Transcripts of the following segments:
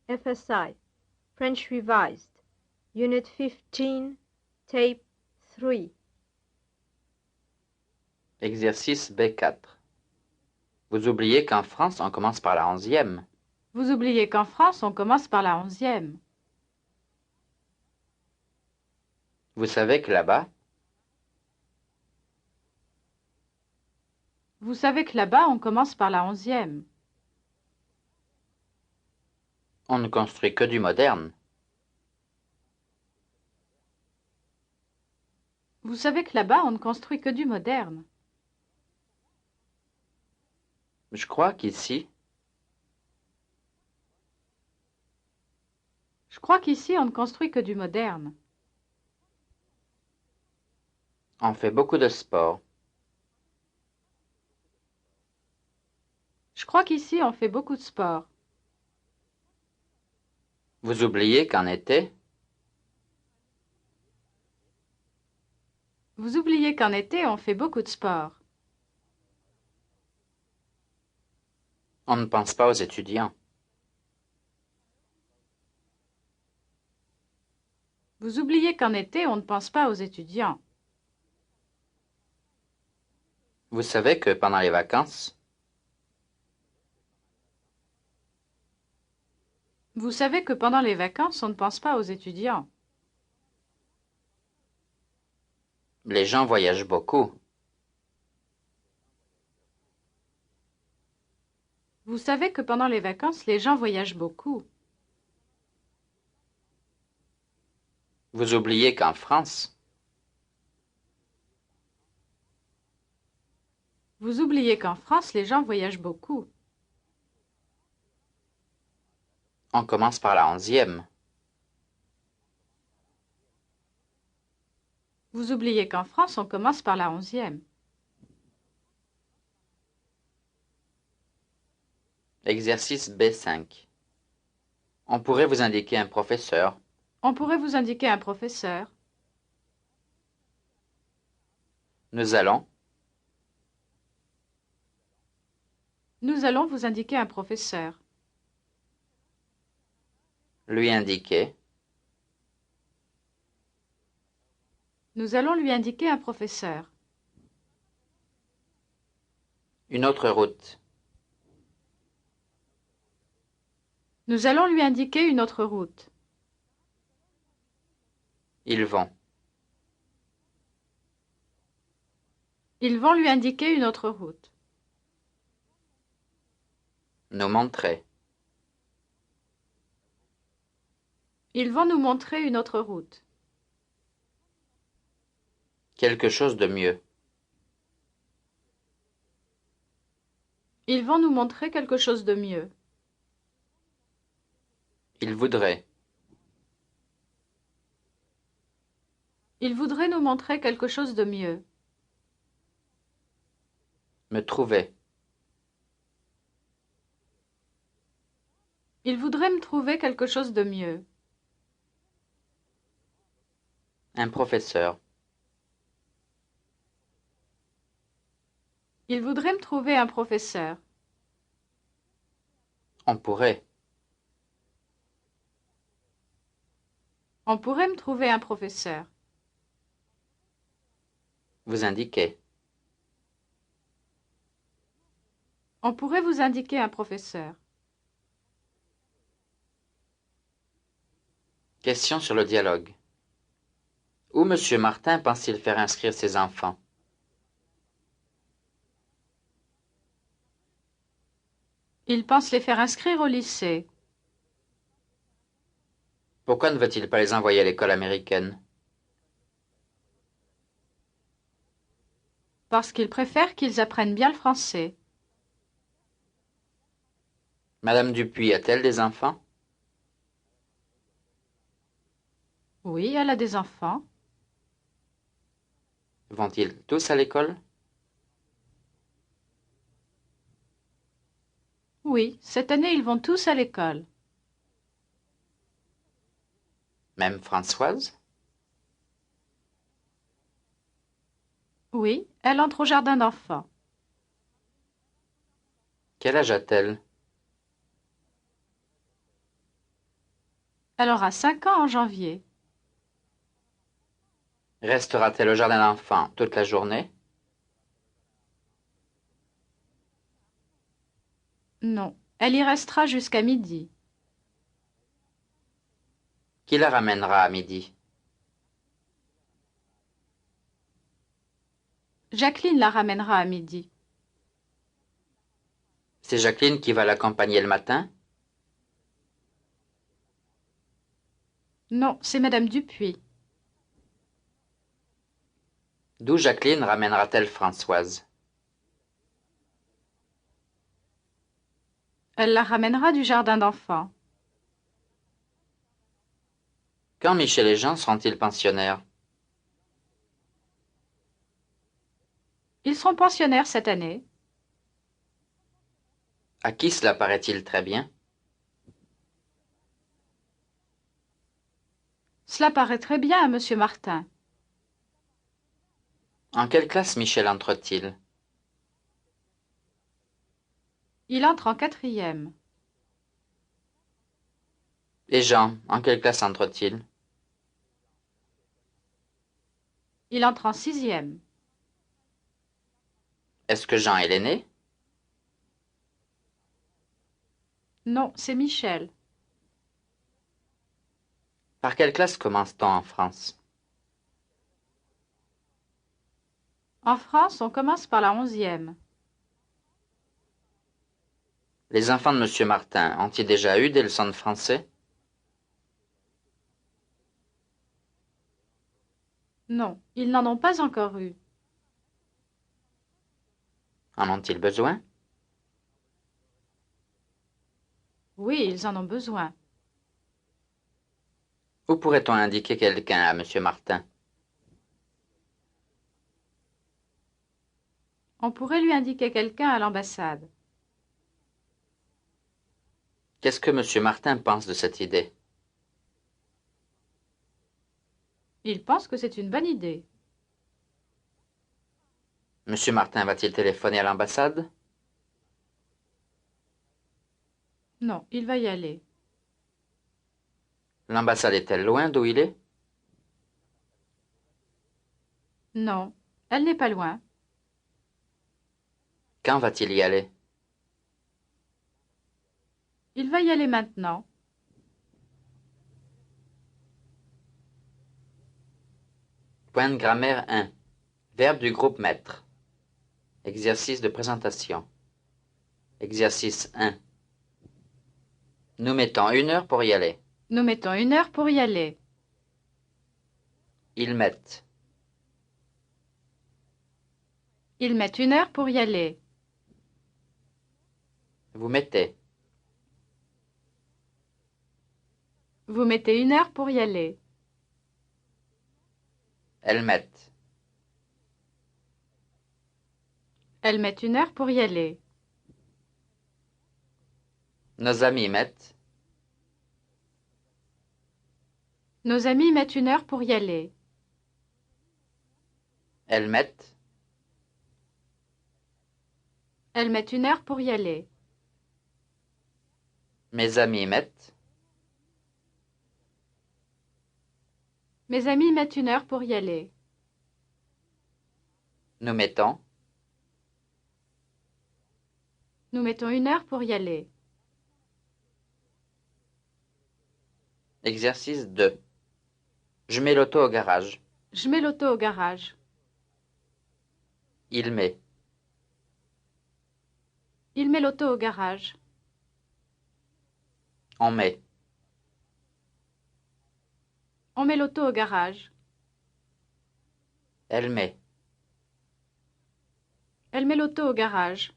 FSI, French Revised, Unit 15, Tape 3. Exercice B4. Vous oubliez qu'en France, on commence par la 11e. Vous oubliez qu'en France, on commence par la 11e. Vous savez que là-bas, Vous savez que là-bas, on commence par la 11e. on ne construit que du moderne. Vous savez que là-bas, on ne construit que du moderne. Je crois qu'ici, Je crois qu'ici, on ne construit que du moderne. on fait beaucoup de sport. Je crois qu'ici, on fait beaucoup de sport. Vous oubliez qu'en été, Vous oubliez qu'en été, on fait beaucoup de sport. on ne pense pas aux étudiants. Vous oubliez qu'en été, on ne pense pas aux étudiants. Vous savez que pendant les vacances, Vous savez que pendant les vacances, on ne pense pas aux étudiants. les gens voyagent beaucoup. Vous savez que pendant les vacances, les gens voyagent beaucoup. Vous oubliez qu'en France, Vous oubliez qu'en France, les gens voyagent beaucoup. on commence par la 11e. Vous oubliez qu'en France, on commence par la 11e. Exercice B5. On pourrait vous indiquer un professeur. On pourrait vous indiquer un professeur. Nous allons, Nous allons vous indiquer un professeur. lui indiquer, Nous allons lui indiquer un professeur. une autre route. Nous allons lui indiquer une autre route. Ils vont. Ils vont lui indiquer une autre route. Nous montrer. Ils vont nous montrer une autre route. Quelque chose de mieux. Ils vont nous montrer quelque chose de mieux. Il voudrait. Ils voudraient nous montrer quelque chose de mieux. Me trouver. Ils voudraient me trouver quelque chose de mieux. Un professeur. Ils voudraient me trouver un professeur. On pourrait. On pourrait me trouver un professeur. Vous indiquer. On pourrait vous indiquer un professeur. Question sur le dialogue. Où M. Martin pense-t-il faire inscrire ses enfants? Il pense les faire inscrire au lycée. Pourquoi ne veut-il pas les envoyer à l'école américaine? Parce qu'il préfère qu'ils apprennent bien le français. Madame Dupuis a-t-elle des enfants? Oui, elle a des enfants. Vont-ils tous à l'école? Oui, cette année, ils vont tous à l'école. Même Françoise? Oui, elle entre au jardin d'enfants. Quel âge a-t-elle? Elle aura 5 ans en janvier. Restera-t-elle au jardin d'enfants toute la journée? Non, elle y restera jusqu'à midi. Qui la ramènera à midi? Jacqueline la ramènera à midi. C'est Jacqueline qui va l'accompagner le matin? Non, c'est Madame Dupuis. D'où Jacqueline ramènera-t-elle Françoise? Elle la ramènera du jardin d'enfants. Quand Michel et Jean seront-ils pensionnaires? Ils seront pensionnaires cette année. À qui cela paraît-il très bien? Cela paraît très bien à Monsieur Martin. En quelle classe Michel entre-t-il? Il entre en 4e. Et Jean, en quelle classe entre-t-il? Il entre en 6e. Est-ce que Jean est l'aîné? Non, c'est Michel. Par quelle classe commence-t-on en France? En France, on commence par la 11e. Les enfants de Monsieur Martin ont-ils déjà eu des leçons de français? Non, ils n'en ont pas encore eu. En ont-ils besoin? Oui, ils en ont besoin. Où pourrait-on indiquer quelqu'un à Monsieur Martin? On pourrait lui indiquer quelqu'un à l'ambassade. Qu'est-ce que Monsieur Martin pense de cette idée? Il pense que c'est une bonne idée. Monsieur Martin va-t-il téléphoner à l'ambassade? Non, il va y aller. L'ambassade est-elle loin d'où il est? Non, elle n'est pas loin. Quand va-t-il y aller? Il va y aller maintenant. Point de grammaire 1. Verbe du groupe maître. Exercice de présentation. Exercice 1. Nous mettons 1 heure pour y aller. Nous mettons 1 heure pour y aller. Ils mettent. Ils mettent 1 heure pour y aller. Vous mettez. Vous mettez 1 heure pour y aller. Elles mettent. Elles mettent 1 heure pour y aller. Nos amis mettent. Nos amis mettent 1 heure pour y aller. Elles mettent. Elles mettent 1 heure pour y aller. Mes amis mettent. Mes amis mettent 1 heure pour y aller. Nous mettons. Nous mettons 1 heure pour y aller. Exercice 2. Je mets l'auto au garage. Je mets l'auto au garage. Il met. Il met l'auto au garage. On met. On met l'auto au garage. Elle met. Elle met l'auto au garage.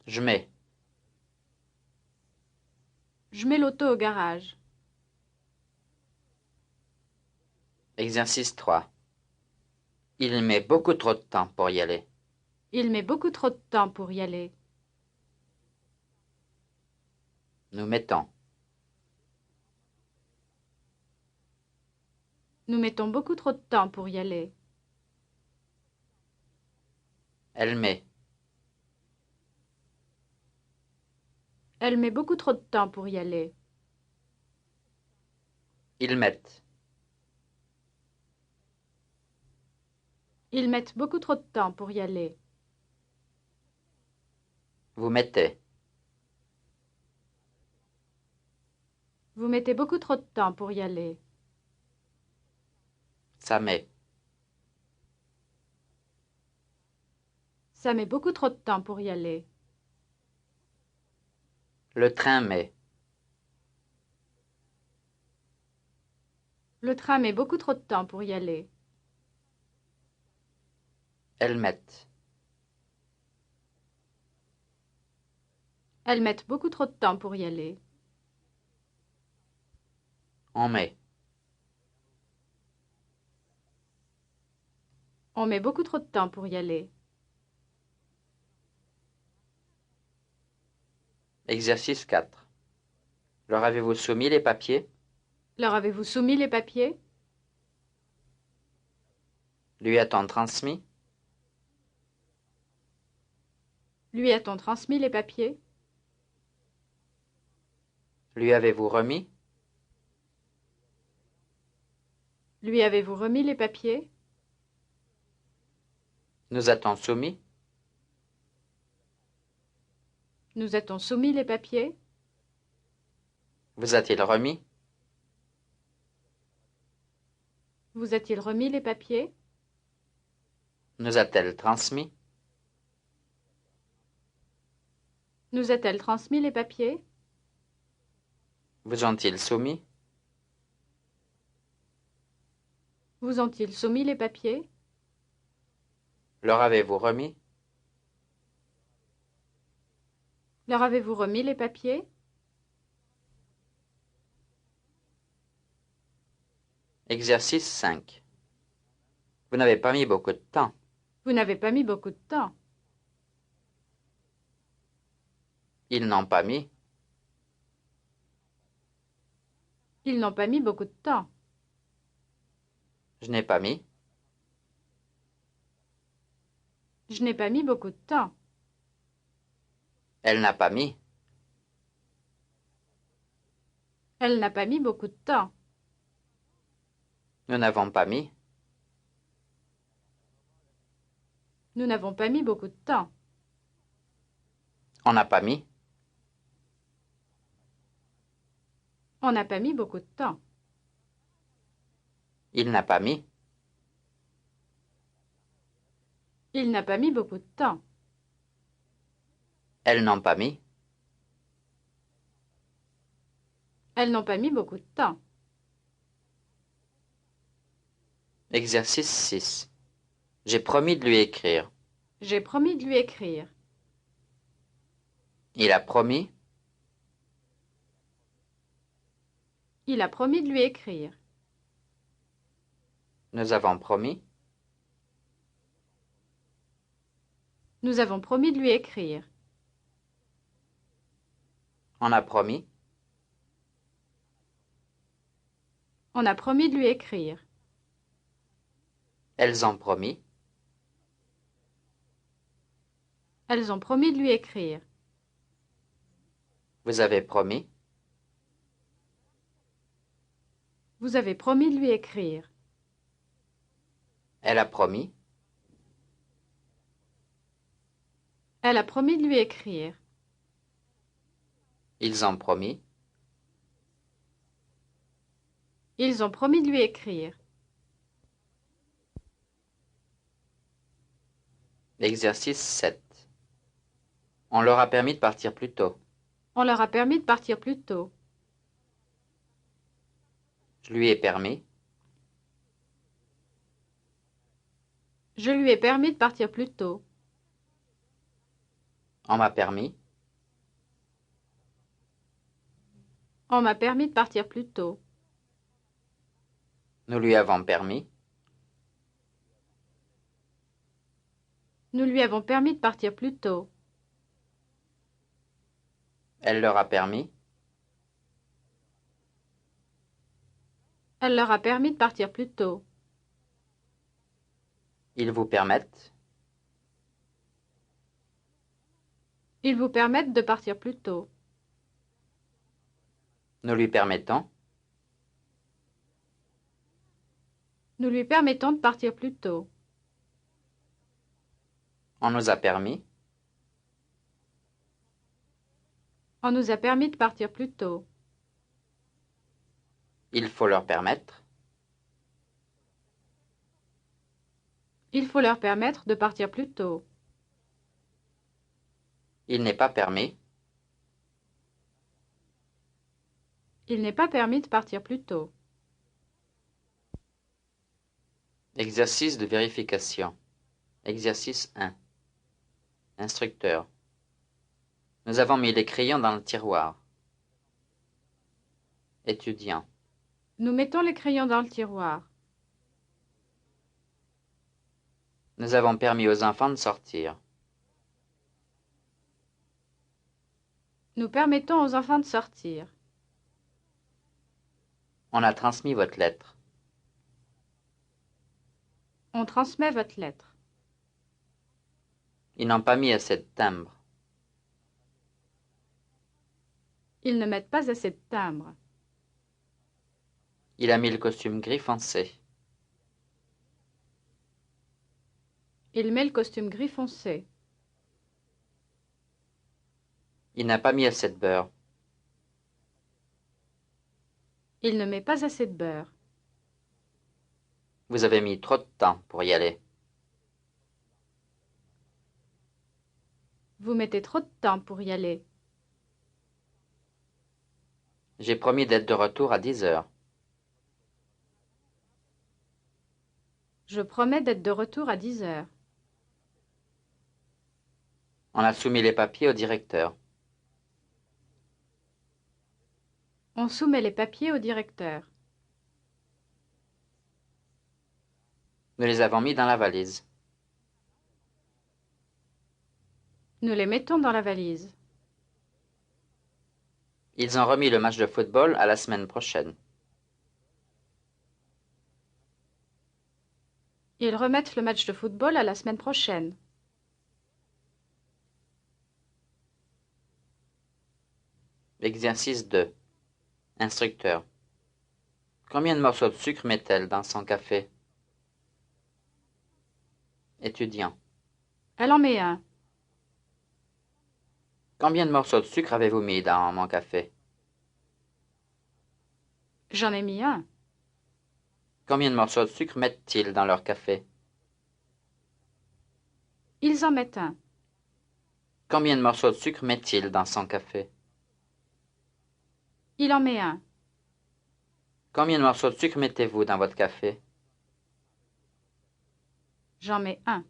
Je mets. Je mets l'auto au garage. Exercice 3. Il met beaucoup trop de temps pour y aller. Il met beaucoup trop de temps pour y aller. Nous mettons. Nous mettons beaucoup trop de temps pour y aller. Elle met. Elle met beaucoup trop de temps pour y aller. Ils mettent. Ils mettent beaucoup trop de temps pour y aller. Vous mettez. Vous mettez beaucoup trop de temps pour y aller. Ça met. Ça met beaucoup trop de temps pour y aller. Le train met. Le train met beaucoup trop de temps pour y aller. Elles mettent. Elles mettent beaucoup trop de temps pour y aller. On met. On met beaucoup trop de temps pour y aller. Exercice 4. Leur avez-vous soumis les papiers? Leur avez-vous soumis les papiers? Lui a-t-on transmis? Lui a-t-on transmis les papiers? Lui avez-vous remis? Lui avez-vous remis les papiers? Nous a-t-on soumis? Nous a-t-on soumis les papiers? Vous a-t-il remis? Vous a-t-il remis les papiers? Nous a-t-elle transmis? Nous a-t-elle transmis les papiers? Vous ont-ils soumis? Vous ont-ils soumis les papiers? Leur avez-vous remis? Leur avez-vous remis les papiers? Exercice 5. Vous n'avez pas mis beaucoup de temps. Vous n'avez pas mis beaucoup de temps. Ils n'ont pas mis. Ils n'ont pas mis beaucoup de temps. Je n'ai pas mis. Je n'ai pas mis beaucoup de temps. Elle n'a pas mis. Elle n'a pas mis beaucoup de temps. Nous n'avons pas mis. Nous n'avons pas mis beaucoup de temps. On n'a pas mis. On n'a pas mis beaucoup de temps. Il n'a pas mis. Il n'a pas mis beaucoup de temps. Elles n'ont pas mis. Elles n'ont pas mis beaucoup de temps. Exercice 6. J'ai promis de lui écrire. J'ai promis de lui écrire. Il a promis. Il a promis de lui écrire. Nous avons promis. Nous avons promis de lui écrire. On a promis. On a promis de lui écrire. Elles ont promis. Elles ont promis de lui écrire. Vous avez promis. Vous avez promis de lui écrire. Elle a promis. Elle a promis de lui écrire. Ils ont promis. Ils ont promis de lui écrire. Exercice 7. On leur a permis de partir plus tôt. On leur a permis de partir plus tôt. Je lui ai permis. Je lui ai permis de partir plus tôt. On m'a permis. On m'a permis de partir plus tôt. Nous lui avons permis. Nous lui avons permis de partir plus tôt. Elle leur a permis. Elle leur a permis de partir plus tôt. Ils vous permettent. Ils vous permettent de partir plus tôt. Nous lui permettons. Nous lui permettons de partir plus tôt. On nous a permis. On nous a permis de partir plus tôt. Il faut leur permettre. Il faut leur permettre de partir plus tôt. Il n'est pas permis. Il n'est pas permis de partir plus tôt. Exercice de vérification. Exercice 1. Instructeur. Nous avons mis les crayons dans le tiroir. Étudiant. Nous mettons les crayons dans le tiroir. Nous avons permis aux enfants de sortir. Nous permettons aux enfants de sortir. On a transmis votre lettre. On transmet votre lettre. Ils n'ont pas mis assez de timbre. Ils ne mettent pas assez de timbre. Il a mis le costume gris foncé. Il met le costume gris foncé. Il n'a pas mis assez de beurre. Il ne met pas assez de beurre. Vous avez mis trop de temps pour y aller. Vous mettez trop de temps pour y aller. J'ai promis d'être de retour à 10 heures. Je promets d'être de retour à 10 heures. On a soumis les papiers au directeur. On soumet les papiers au directeur. Nous les avons mis dans la valise. Nous les mettons dans la valise. Ils ont remis le match de football à la semaine prochaine. Ils remettent le match de football à la semaine prochaine. Exercice 2. Instructeur. Combien de morceaux de sucre met-elle dans son café? Étudiant. Elle en met un. Combien de morceaux de sucre avez-vous mis dans mon café? J'en ai mis un. Combien de morceaux de sucre mettent-ils dans leur café? Ils en mettent un. Combien de morceaux de sucre met-il dans son café? Il en met un. Combien de morceaux de sucre mettez-vous dans votre café? J'en mets un.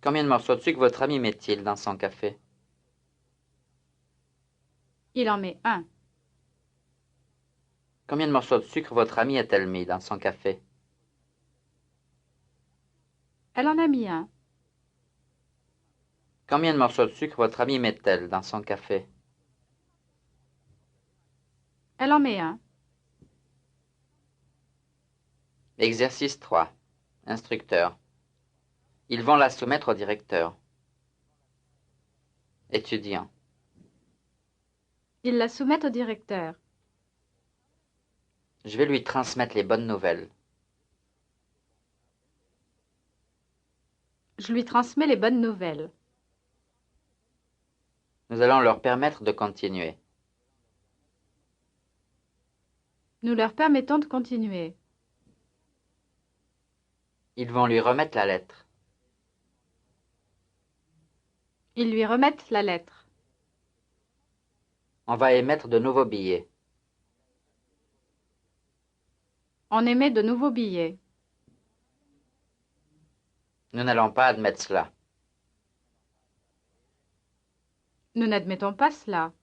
Combien de morceaux de sucre votre ami met-il dans son café? Il en met un. Combien de morceaux de sucre votre amie a-t-elle mis dans son café? Elle en a mis un. Combien de morceaux de sucre votre amie met-elle dans son café? Elle en met un. Exercice 3. Instructeur. Ils vont la soumettre au directeur. Étudiant. Ils la soumettent au directeur. Je vais lui transmettre les bonnes nouvelles. Je lui transmets les bonnes nouvelles. Nous allons leur permettre de continuer. Nous leur permettons de continuer. Ils vont lui remettre la lettre. Ils lui remettent la lettre. On va émettre de nouveaux billets. On émet de nouveaux billets. Nous n'allons pas admettre cela. Nous n'admettons pas cela.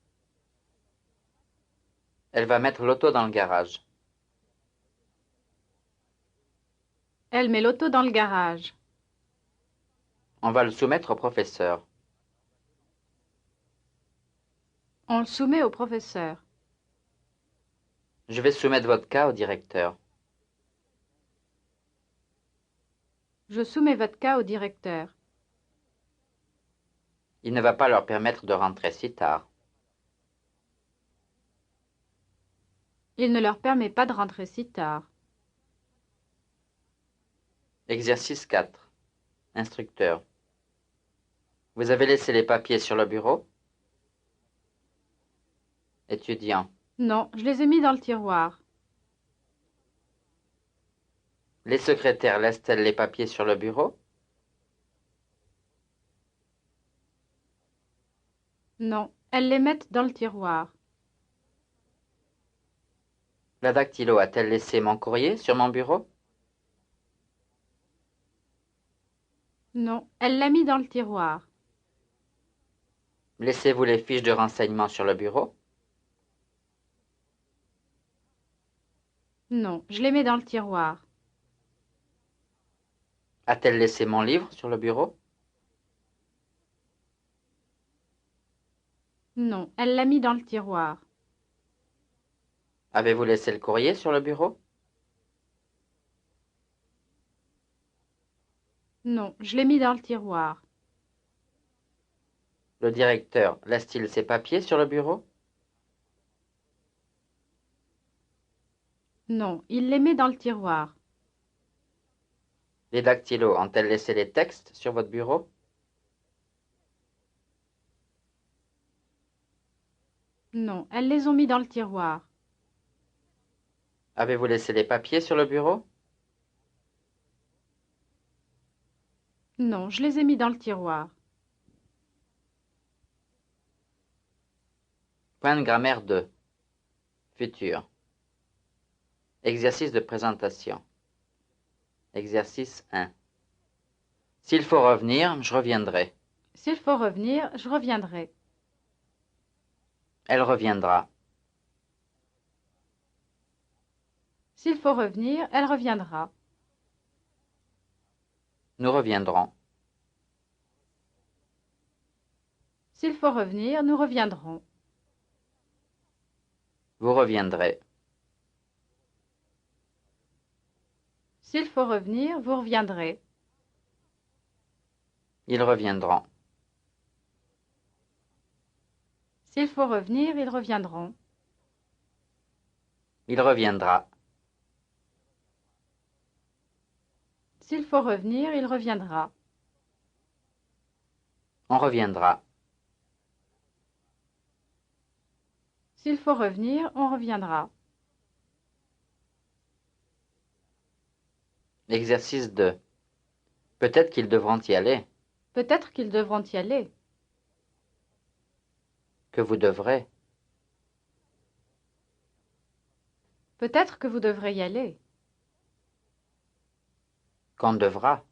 Elle va mettre l'auto dans le garage. Elle met l'auto dans le garage. On va le soumettre au professeur. On le soumet au professeur. Je vais soumettre votre cas au directeur. Je soumets votre cas au directeur. Il ne va pas leur permettre de rentrer si tard. Il ne leur permet pas de rentrer si tard. Exercice 4. Instructeur. Vous avez laissé les papiers sur le bureau? Étudiant. Non, je les ai mis dans le tiroir. Les secrétaires laissent-elles les papiers sur le bureau? Non, elles les mettent dans le tiroir. La dactylo a-t-elle laissé mon courrier sur mon bureau? Non, elle l'a mis dans le tiroir. Laissez-vous les fiches de renseignement sur le bureau? Non, je les mets dans le tiroir. A-t-elle laissé mon livre sur le bureau? Non, elle l'a mis dans le tiroir. Avez-vous laissé le courrier sur le bureau? Non, je l'ai mis dans le tiroir. Le directeur laisse-t-il ses papiers sur le bureau? Non, il les met dans le tiroir. Les dactylos ont-elles laissé les textes sur votre bureau? Non, elles les ont mis dans le tiroir. Avez-vous laissé les papiers sur le bureau? Non, je les ai mis dans le tiroir. Point de grammaire 2. Futur. Exercice de présentation. Exercice 1. S'il faut revenir, je reviendrai. S'il faut revenir, je reviendrai. Elle reviendra. S'il faut revenir, elle reviendra. Nous reviendrons. S'il faut revenir, nous reviendrons. Vous reviendrez. S'il faut revenir, vous reviendrez. Ils reviendront. S'il faut revenir, ils reviendront. Il reviendra. S'il faut revenir, il reviendra. On reviendra. S'il faut revenir, on reviendra. Exercice 2. Peut-être qu'ils devront y aller. Peut-être qu'ils devront y aller. Que vous devrez. Peut-être que vous devrez y aller. Qu'on devra.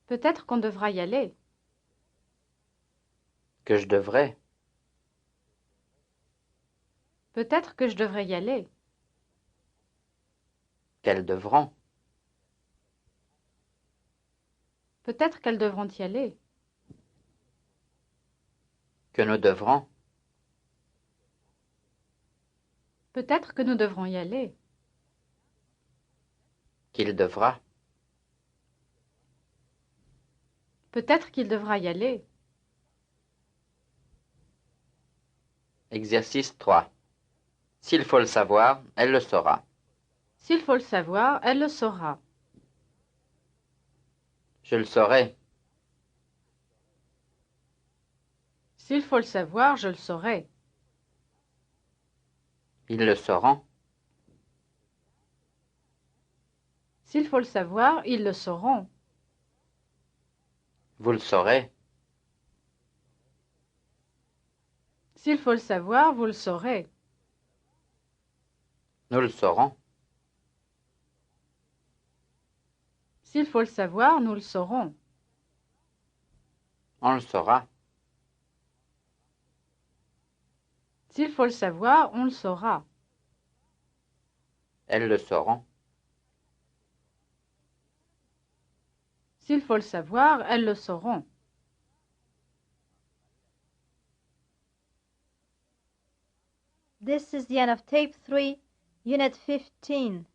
Peut-être qu'on devra y aller. Que je devrais. Peut-être que je devrais y aller. Qu'elles devront. Peut-être qu'elles devront y aller. Que nous devrons. Peut-être que nous devrons y aller. Qu'il devra. Peut-être qu'il devra y aller. Exercice 3. S'il faut le savoir, elle le saura. S'il faut le savoir, elle le saura. Je le saurai. S'il faut le savoir, je le saurai. Ils le sauront. S'il faut le savoir, ils le sauront. Vous le saurez. S'il faut le savoir, vous le saurez. Nous le saurons. S'il faut le savoir, nous le saurons. On le saura. S'il faut le savoir, on le saura. Elles le sauront. S'il faut le savoir, elles le sauront. This is the end of Tape 3, Unit 15.